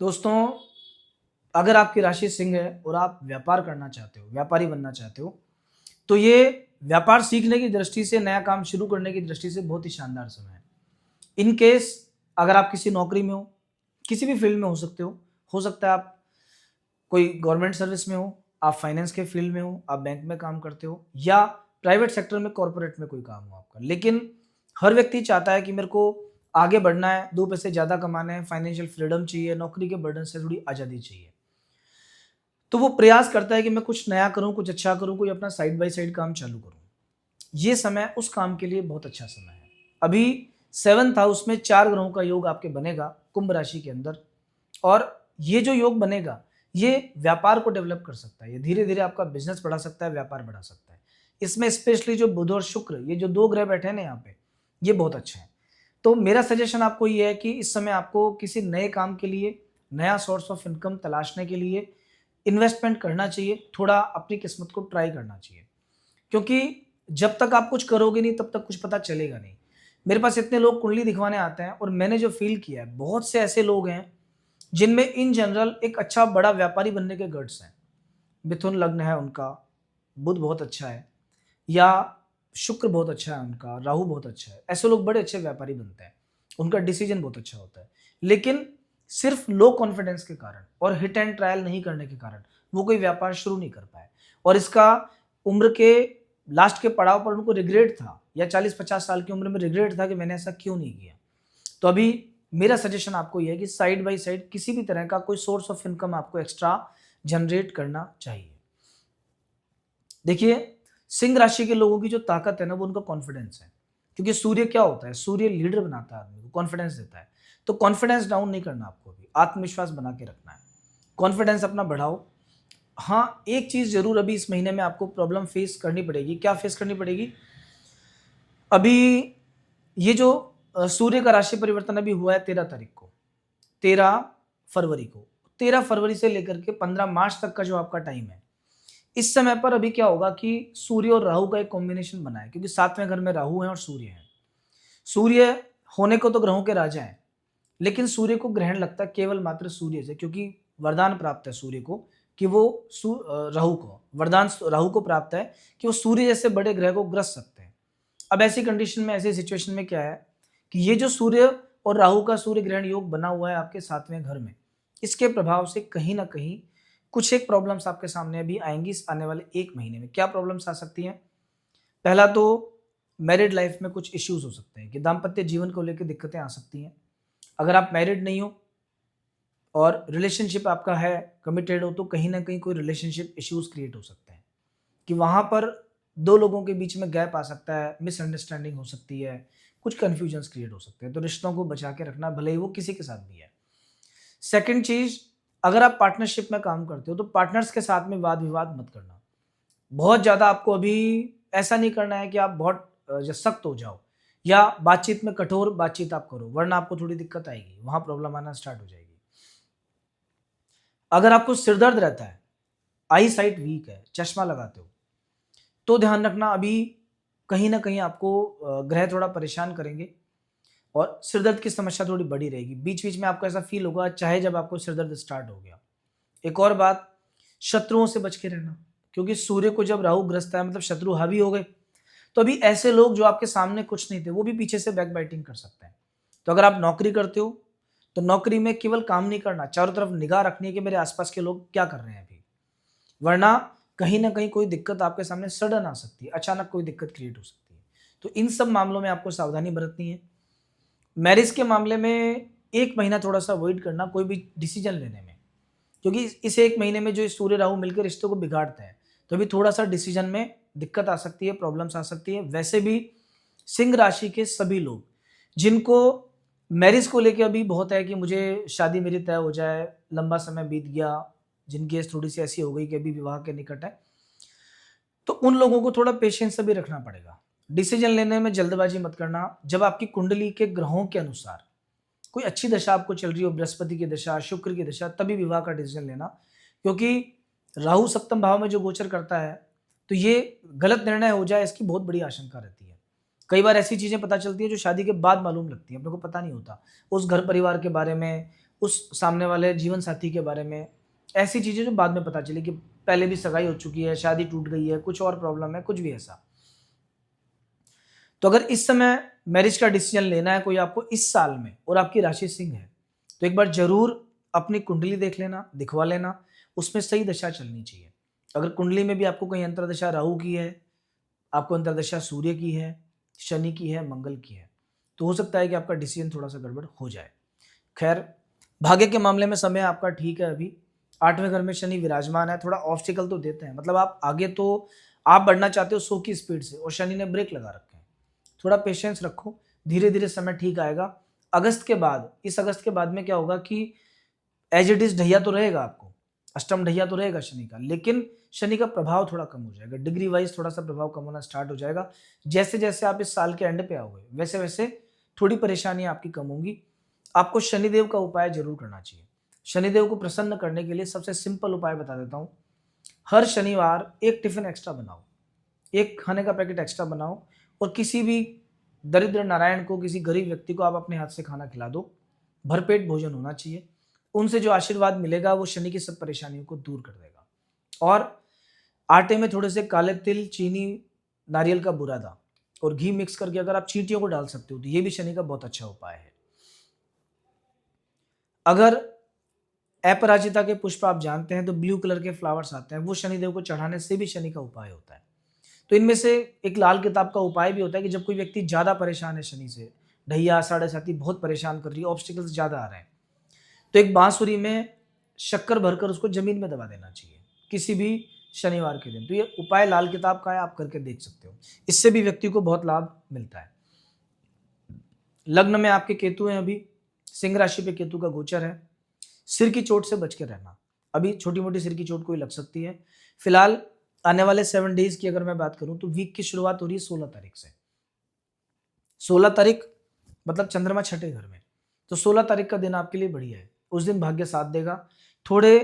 दोस्तों, अगर आपकी राशि सिंह है और आप व्यापार करना चाहते हो, व्यापारी बनना चाहते हो, तो ये व्यापार सीखने की दृष्टि से, नया काम शुरू करने की दृष्टि से बहुत ही शानदार समय है। इन केस अगर आप किसी नौकरी में हो, किसी भी फील्ड में हो सकता है आप कोई गवर्नमेंट सर्विस में हो, आप फाइनेंस के फील्ड में हो, आप बैंक में काम करते हो या प्राइवेट सेक्टर में, कॉर्पोरेट में कोई काम हो आपका। लेकिन हर व्यक्ति चाहता है कि मेरे को आगे बढ़ना है, 2 पैसे ज़्यादा कमाने हैं, फाइनेंशियल फ्रीडम चाहिए, नौकरी के बर्डन से थोड़ी आज़ादी चाहिए। तो वो प्रयास करता है कि मैं कुछ नया करूँ, कुछ अच्छा करूँ, कोई अपना साइड बाय साइड काम चालू करूँ। ये समय उस काम के लिए बहुत अच्छा समय है। अभी 7th हाउस में 4 ग्रहों का योग आपके बनेगा कुंभ राशि के अंदर, और ये जो योग बनेगा, ये व्यापार को डेवलप कर सकता है। ये धीरे-धीरे आपका बिज़नेस बढ़ा सकता है, व्यापार बढ़ा सकता है। इसमें स्पेशली जो बुध और शुक्र, ये जो 2 ग्रह बैठे हैं ना यहाँ पे, ये बहुत अच्छे हैं। तो मेरा सजेशन आपको ये है कि इस समय आपको किसी नए काम के लिए, नया सोर्स ऑफ इनकम तलाशने के लिए इन्वेस्टमेंट करना चाहिए, थोड़ा अपनी किस्मत को ट्राई करना चाहिए। क्योंकि जब तक आप कुछ करोगे नहीं, तब तक कुछ पता चलेगा नहीं। मेरे पास इतने लोग कुंडली दिखवाने आते हैं और मैंने जो फ़ील किया है, बहुत से ऐसे लोग हैं, जिनमें इन जनरल एक अच्छा बड़ा व्यापारी बनने के गट्स हैं। मिथुन लग्न है उनका, बुध बहुत अच्छा है या शुक्र बहुत अच्छा है उनका, राहु बहुत अच्छा है। ऐसे लोग बड़े अच्छे व्यापारी बनते हैं, उनका डिसीजन बहुत अच्छा होता है। लेकिन सिर्फ लो कॉन्फिडेंस के कारण और हिट एंड ट्रायल नहीं करने के कारण वो कोई व्यापार शुरू नहीं कर पाए, और इसका उम्र के लास्ट के पड़ाव पर उनको रिग्रेट था, या 40-50 साल की उम्र में रिग्रेट था कि मैंने ऐसा क्यों नहीं किया। तो अभी मेरा सजेशन आपको ये है कि साइड बाय साइड किसी भी तरह का कोई सोर्स ऑफ इनकम आपको एक्स्ट्रा जनरेट करना चाहिए। देखिए, सिंह राशि के लोगों की जो ताकत है ना, वो उनका कॉन्फिडेंस है। क्योंकि सूर्य क्या होता है? सूर्य लीडर बनाता है आदमी को, कॉन्फिडेंस देता है। तो कॉन्फिडेंस डाउन नहीं करना आपको भी, आत्मविश्वास बना के रखना है। कॉन्फिडेंस अपना बढ़ाओ। हाँ, एक चीज़ ज़रूर अभी इस महीने में आपको प्रॉब्लम फेस करनी पड़ेगी। क्या फेस करनी पड़ेगी? अभी ये जो सूर्य का राशि परिवर्तन अभी हुआ है 13 तारीख को, 13 फरवरी को। 13 फरवरी से लेकर के 15 मार्च तक का जो आपका टाइम है, इस समय पर अभी क्या होगा कि सूर्य और राहु का एक कॉम्बिनेशन बना है, क्योंकि 7वें घर में राहु है और सूर्य है। सूर्य होने को तो ग्रहों के राजा हैं, लेकिन सूर्य को ग्रहण लगता है केवल मात्र सूर्य से, क्योंकि वरदान प्राप्त है सूर्य को कि वो राहु को वरदान राहु को प्राप्त है कि वो सूर्य जैसे बड़े ग्रह को ग्रस सकते हैं। अब ऐसी कंडीशन में, ऐसी सिचुएशन में क्या है कि ये जो सूर्य और राहु का सूर्य ग्रहण योग बना हुआ है आपके 7वें घर में, इसके प्रभाव से कहीं ना कहीं कुछ एक प्रॉब्लम्स आपके सामने अभी आएंगी इस आने वाले 1 महीने में। क्या प्रॉब्लम्स आ सकती हैं? पहला तो मैरिड लाइफ में कुछ इश्यूज हो सकते हैं कि दाम्पत्य जीवन को लेकर दिक्कतें आ सकती हैं। अगर आप मैरिड नहीं हो और रिलेशनशिप आपका है, कमिटेड हो, तो कहीं ना कहीं कोई रिलेशनशिप इश्यूज क्रिएट हो सकते हैं कि वहाँ पर 2 लोगों के बीच में गैप आ सकता है, मिसअंडरस्टैंडिंग हो सकती है, कुछ कन्फ्यूजन्स क्रिएट हो सकते हैं। तो रिश्तों को बचा के रखना, भले ही वो किसी के साथ भी है। सेकंड चीज़, अगर आप पार्टनरशिप में काम करते हो तो पार्टनर्स के साथ में वाद-विवाद मत करना। बहुत ज़्यादा आपको अभी ऐसा नहीं करना है कि आप बहुत सख्त हो जाओ या बातचीत में कठोर बातचीत आप करो, वरना आपको थोड़ी दिक्कत आएगी, वहाँ प्रॉब्लम आना स्टार्ट हो जाएगी। अगर आपको सिर दर्द रहता है, आई साइट वीक है, चश्मा लगाते हो, तो ध्यान रखना अभी कहीं न कहीं आपको ग्रह थोड़ा परेशान करेंगे और सिर दर्द की समस्या थोड़ी बड़ी रहेगी। बीच-बीच में आपको ऐसा फ़ील होगा चाहे जब आपको सिर दर्द स्टार्ट हो गया। एक और बात, शत्रुओं से बच के रहना, क्योंकि सूर्य को जब राहु ग्रस्त है मतलब शत्रु हावी हो गए, तो अभी ऐसे लोग जो आपके सामने कुछ नहीं थे, वो भी पीछे से बैकबाइटिंग कर सकते हैं। तो अगर आप नौकरी करते हो, तो नौकरी में केवल काम नहीं करना, चारों तरफ निगाह रखनी है कि मेरे आस-पास के लोग क्या कर रहे हैं अभी। वरना कहीं न कहीं कोई दिक्कत आपके सामने सडन आ सकती है, अचानक कोई दिक्कत क्रिएट हो सकती है। तो इन सब मामलों में आपको सावधानी बरतनी है। मैरिज के मामले में 1 महीना थोड़ा-सा अवॉइड करना कोई भी डिसीजन लेने में, क्योंकि इस 1 महीने में जो सूर्य राहु मिलकर रिश्तों को बिगाड़ते हैं, तो अभी थोड़ा-सा डिसीजन में दिक्कत आ सकती है, प्रॉब्लम्स आ सकती है। वैसे भी सिंह राशि के सभी लोग जिनको मैरिज को लेके अभी बहुत है कि मुझे शादी मेरी तय हो जाए, लंबा समय बीत गया, जिनकी एज थोड़ी-सी ऐसी हो गई कि अभी विवाह के निकट है, तो उन लोगों को थोड़ा पेशेंस अभी रखना पड़ेगा। डिसीजन लेने में जल्दबाजी मत करना। जब आपकी कुंडली के ग्रहों के अनुसार कोई अच्छी दशा आपको चल रही हो, बृहस्पति की दशा, शुक्र की दशा, तभी विवाह का डिसीजन लेना। क्योंकि राहु सप्तम भाव में जो गोचर करता है, तो ये गलत निर्णय हो जाए इसकी बहुत बड़ी आशंका रहती है। कई बार ऐसी चीज़ें पता चलती है जो शादी के बाद मालूम लगती है, अपने को पता नहीं होता। उस घर परिवार के बारे में, उस सामने वाले जीवन साथी के बारे में, ऐसी चीज़ें जो बाद में पता चली कि पहले भी सगाई हो चुकी है, शादी टूट गई है, कुछ और प्रॉब्लम है, कुछ भी ऐसा। तो अगर इस समय मैरिज का डिसीजन लेना है कोई आपको इस साल में और आपकी राशि सिंह है, तो एक बार जरूर अपनी कुंडली देख लेना, दिखवा लेना, उसमें सही दशा चलनी चाहिए। अगर कुंडली में भी आपको कहीं अंतरदशा राहु की है, आपको अंतरदशा सूर्य की है, शनि की है, मंगल की है, तो हो सकता है कि आपका डिसीजन थोड़ा सा गड़बड़ हो जाए। खैर, भाग्य के मामले में समय आपका ठीक है। अभी 8वें घर में शनि विराजमान है, थोड़ा ऑब्स्टिकल तो देते हैं, मतलब आप आगे तो आप बढ़ना चाहते हो 100 की स्पीड से और शनि ने ब्रेक लगा रखे हैं। थोड़ा पेशेंस रखो, धीरे धीरे समय ठीक आएगा। अगस्त के बाद, इस अगस्त के बाद में क्या होगा कि एज इट इज ढैया तो रहेगा, आपको अष्टम ढैया तो रहेगा शनि का, लेकिन शनि का प्रभाव थोड़ा कम हो जाएगा, डिग्री वाइज थोड़ा सा प्रभाव कम होना स्टार्ट हो जाएगा। जैसे जैसे आप इस साल के एंड पे आओगे वैसे वैसे थोड़ी परेशानियां आपकी कम होंगी। आपको शनिदेव का उपाय जरूर करना चाहिए। शनिदेव को प्रसन्न करने के लिए सबसे सिंपल उपाय बता देता हूँ। हर शनिवार एक टिफिन एक्स्ट्रा बनाओ, एक खाने का पैकेट एक्स्ट्रा बनाओ और किसी भी दरिद्र नारायण को, किसी गरीब व्यक्ति को आप अपने हाथ से खाना खिला दो। भरपेट भोजन होना चाहिए। उनसे जो आशीर्वाद मिलेगा वो शनि की सब परेशानियों को दूर कर देगा। और आटे में थोड़े से काले तिल, चीनी, नारियल का बुरादा और घी मिक्स करके अगर आप चींटियों को डाल सकते हो तो ये भी शनि का बहुत अच्छा उपाय है। अगर अपराजिता के पुष्प आप जानते हैं तो ब्लू कलर के फ्लावर्स आते हैं, वो शनिदेव को चढ़ाने से भी शनि का उपाय होता है। तो इनमें से एक लाल किताब का उपाय भी होता है कि जब कोई व्यक्ति ज्यादा परेशान है शनि से, ढैया साढ़े साथी बहुत परेशान कर रही है, ऑब्स्टिकल्स ज्यादा आ रहे हैं, तो एक बांसुरी में शक्कर भरकर उसको जमीन में दबा देना चाहिए किसी भी शनिवार के दिन। तो ये उपाय लाल किताब का है, आप करके देख सकते हो, इससे भी व्यक्ति को बहुत लाभ मिलता है। लग्न में आपके केतु हैं, अभी सिंह राशि पे केतु का गोचर है। सिर की चोट से बच के रहना, अभी छोटी मोटी सिर की चोट कोई लग सकती है। फिलहाल आने वाले 7 डेज की अगर मैं बात करूं तो वीक की शुरुआत हो रही है 16 तारीख से। 16 तारीख मतलब चंद्रमा छठे घर में, तो 16 तारीख का दिन आपके लिए बढ़िया है। उस दिन भाग्य साथ देगा। थोड़े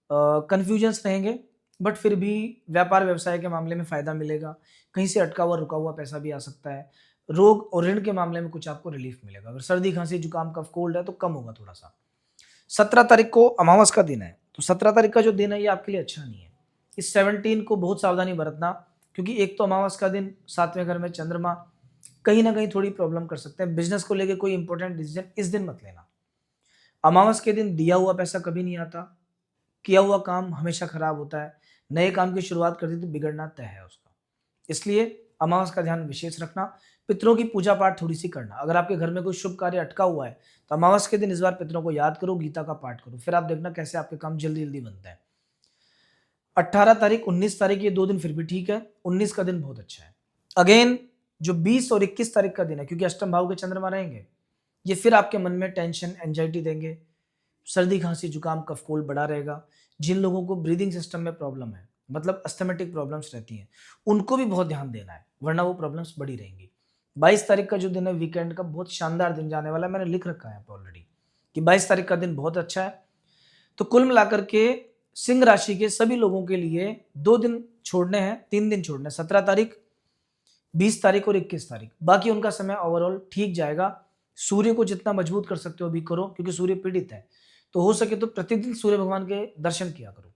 कंफ्यूजन्स रहेंगे बट फिर भी व्यापार व्यवसाय के मामले में फायदा मिलेगा। कहीं से अटका हुआ रुका हुआ पैसा भी आ सकता है। रोग और ऋण के मामले में कुछ आपको रिलीफ मिलेगा। अगर सर्दी खांसी जुकाम कफ कोल्ड है तो कम होगा थोड़ा सा। 17 तारीख को अमावस का दिन है, तो 17 तारीख का जो दिन है ये आपके लिए अच्छा नहीं है। इस 17 को बहुत सावधानी बरतना, क्योंकि एक तो अमावस का दिन, 7वें घर में चंद्रमा, कहीं ना कहीं थोड़ी प्रॉब्लम कर सकते हैं। बिजनेस को लेकर कोई इंपॉर्टेंट डिसीजन इस दिन मत लेना। अमावस के दिन दिया हुआ पैसा कभी नहीं आता, किया हुआ काम हमेशा खराब होता है। नए काम की शुरुआत करती तो बिगड़ना तय है उसका, इसलिए अमावस का ध्यान विशेष रखना। पितरों की पूजा पाठ थोड़ी सी करना। अगर आपके घर में कोई शुभ कार्य अटका हुआ है तो अमावस के दिन इस बार पितरों को याद करो, गीता का पाठ करो, फिर आप देखना कैसे आपके काम जल्दी जल्दी बनते हैं। 18 तारीख, 19 तारीख, ये 2 दिन फिर भी ठीक है। 19 का दिन बहुत अच्छा है। अगेन जो 20 और 21 तारीख का दिन है, क्योंकि अष्टम भाव के चंद्रमा रहेंगे, ये फिर आपके मन में टेंशन, एंजाइटी देंगे। सर्दी खांसी जुकाम कफ कोल्ड बढ़ा रहेगा। जिन लोगों को ब्रीदिंग सिस्टम में प्रॉब्लम है, मतलब अस्थमेटिक प्रॉब्लम्स रहती हैं, उनको भी बहुत ध्यान देना है, वरना वो प्रॉब्लम्स बढ़ी रहेंगी। 22 तारीख का जो दिन है वीकेंड का, बहुत शानदार दिन जाने वाला है। मैंने लिख रखा है ऑलरेडी कि 22 तारीख का दिन बहुत अच्छा है। तो कुल मिलाकर के सिंह राशि के सभी लोगों के लिए 2 दिन छोड़ने हैं, 3 दिन छोड़ने हैं, 17 तारीख, 20 तारीख और 21 तारीख। बाकी उनका समय ओवरऑल ठीक जाएगा। सूर्य को जितना मजबूत कर सकते हो अभी करो, क्योंकि सूर्य पीड़ित है। तो हो सके तो प्रतिदिन सूर्य भगवान के दर्शन किया करो।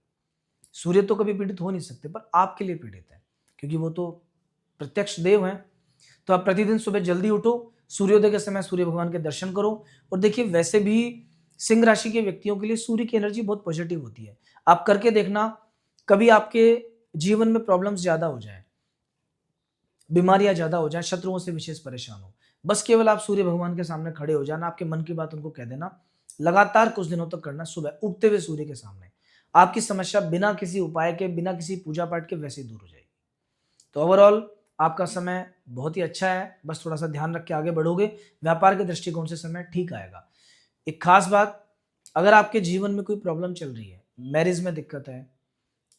सूर्य तो कभी पीड़ित हो नहीं सकते, पर आपके लिए पीड़ित है, क्योंकि वो तो प्रत्यक्ष देव हैं। तो आप प्रतिदिन सुबह जल्दी उठो, सूर्योदय के समय सूर्य भगवान के दर्शन करो। और देखिए, वैसे भी सिंह राशि के व्यक्तियों के लिए सूर्य की एनर्जी बहुत पॉजिटिव होती है। आप करके देखना, कभी आपके जीवन में प्रॉब्लम्स ज्यादा हो जाए, बीमारियां ज्यादा हो जाए, शत्रुओं से विशेष परेशान हो, बस केवल आप सूर्य भगवान के सामने खड़े हो जाना, आपके मन की बात उनको कह देना। लगातार कुछ दिनों तक करना, सुबह उगते हुए सूर्य के सामने। आपकी समस्या बिना किसी उपाय के, बिना किसी पूजा पाठ के वैसे ही दूर हो जाएगी। तो ओवरऑल आपका समय बहुत ही अच्छा है, बस थोड़ा सा ध्यान रख के आगे बढ़ोगे, व्यापार के दृष्टिकोण से समय ठीक आएगा। एक खास बात, अगर आपके जीवन में कोई प्रॉब्लम चल रही है, मैरिज में दिक्कत है,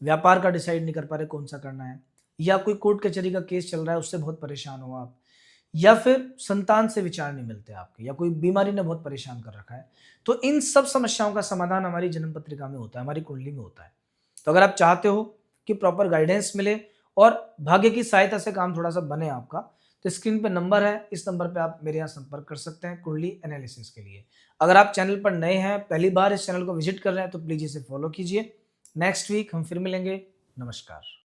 व्यापार का डिसाइड नहीं कर पा रहे कौन सा करना है, या कोई कोर्ट कचहरी का केस चल रहा है उससे बहुत परेशान हो आप, या फिर संतान से विचार नहीं मिलते आपके, या कोई बीमारी ने बहुत परेशान कर रखा है, तो इन सब समस्याओं का समाधान हमारी जन्म पत्रिका में होता है, हमारी कुंडली में होता है। तो अगर आप चाहते हो कि प्रॉपर गाइडेंस मिले और भाग्य की सहायता से काम थोड़ा सा बने आपका, तो स्क्रीन पे नंबर है, इस नंबर पे आप मेरे यहाँ संपर्क कर सकते हैं कुंडली एनालिसिस के लिए। अगर आप चैनल पर नए हैं, पहली बार इस चैनल को विजिट कर रहे हैं, तो प्लीज़ इसे फॉलो कीजिए। नेक्स्ट वीक हम फिर मिलेंगे। नमस्कार।